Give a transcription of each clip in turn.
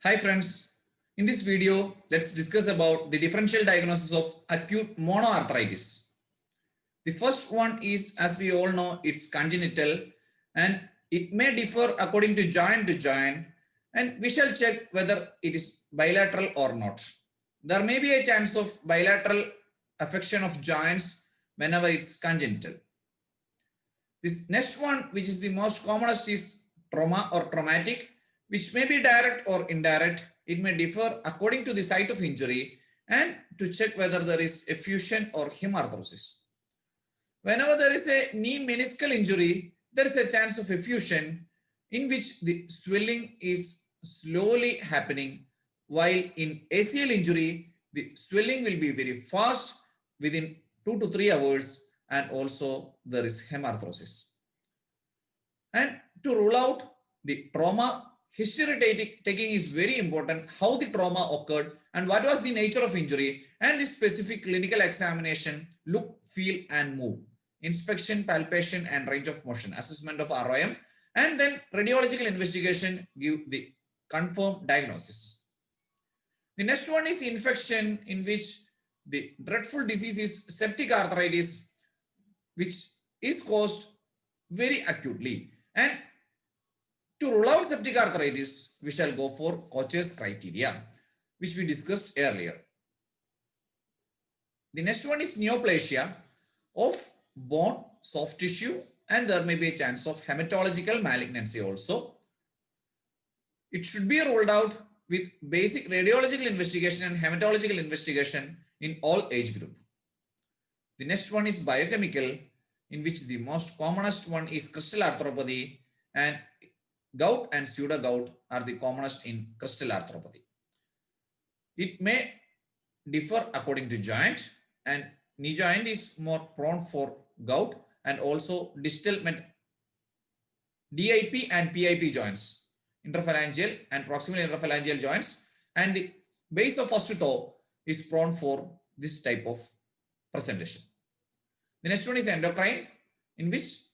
Hi friends, in this video, let's discuss about the differential diagnosis of acute monoarthritis. The first one is, as we all know, it's congenital and it may differ according to joint, and we shall check whether it is bilateral or not. There may be a chance of bilateral affection of joints whenever it's congenital. This next one, which is the most commonest, is trauma or traumatic, which may be direct or indirect. It may differ according to the site of injury and to check whether there is effusion or hemarthrosis. Whenever there is a knee meniscal injury, there is a chance of effusion in which the swelling is slowly happening, while in ACL injury, the swelling will be very fast within 2 to 3 hours, and also there is hemarthrosis. And to rule out the trauma, history taking is very important. How the trauma occurred and what was the nature of injury, and the specific clinical examination, look, feel and move, inspection, palpation and range of motion, assessment of ROM, and then radiological investigation give the confirmed diagnosis. The next one is infection, in which the dreadful disease is septic arthritis, which is caused very acutely. And to rule out septic arthritis, we shall go for Kocher's criteria, which we discussed earlier. The next one is neoplasia of bone, soft tissue, and there may be a chance of hematological malignancy also. It should be ruled out with basic radiological investigation and hematological investigation in all age group. The next one is biochemical, in which the most commonest one is crystal arthropathy, and gout and pseudo gout are the commonest in crystal arthropathy. It may differ according to joint, and knee joint is more prone for gout, and also distal DIP and PIP joints, interphalangeal and proximal interphalangeal joints, and the base of first toe is prone for this type of presentation. The next one is endocrine, in which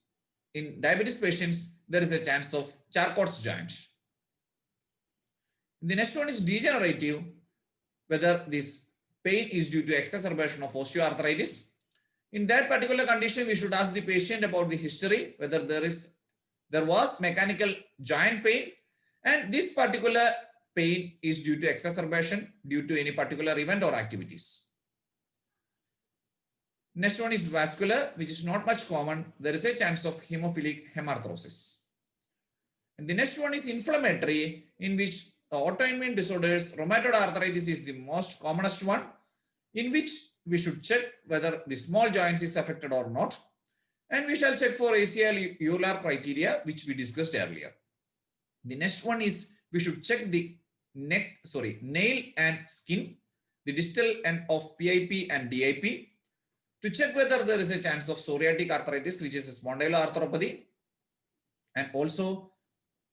in diabetes patients there is a chance of Charcot's joint. The next one is degenerative, whether this pain is due to exacerbation of osteoarthritis. In that particular condition, we should ask the patient about the history, whether there was mechanical joint pain, and this particular pain is due to exacerbation due to any particular event or activities. Next one is vascular, which is not much common. There is a chance of hemophilic hemarthrosis. And the next one is inflammatory, in which autoimmune disorders, rheumatoid arthritis is the most commonest one, in which we should check whether the small joints is affected or not. And we shall check for ACL Euler criteria, which we discussed earlier. The next one is we should check the nail and skin, the distal end of PIP and DIP, to check whether there is a chance of psoriatic arthritis, which is a spondyloarthropathy, and also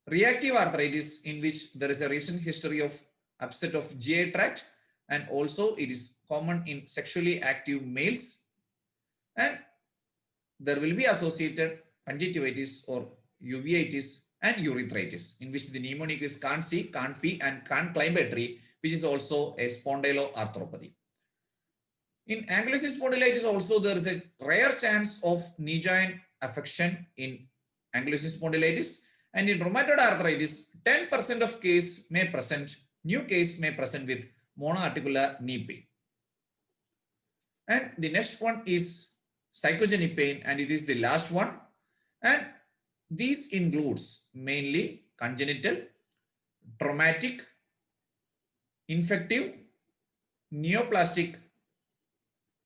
reactive arthritis, in which there is a recent history of upset of GI tract, and also it is common in sexually active males, and there will be associated conjunctivitis or uveitis and urethritis, in which the mnemonic is can't see, can't pee, and can't climb a tree, which is also a spondyloarthropathy. In ankylosing spondylitis also, there is a rare chance of knee joint affection in ankylosing spondylitis, and in rheumatoid arthritis, 10% of new case may present with monoarticular knee pain. And the next one is psychogenic pain, and it is the last one. And these includes mainly congenital, traumatic, infective, neoplastic,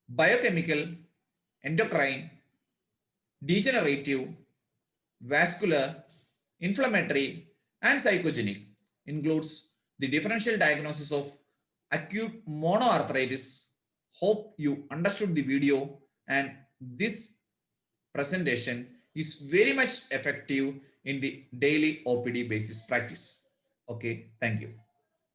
biochemical, endocrine, degenerative, vascular, inflammatory, and psychogenic. Includes the differential diagnosis of acute monoarthritis. Hope you understood the video, and this presentation is very much effective in the daily OPD basis practice. Okay, thank you.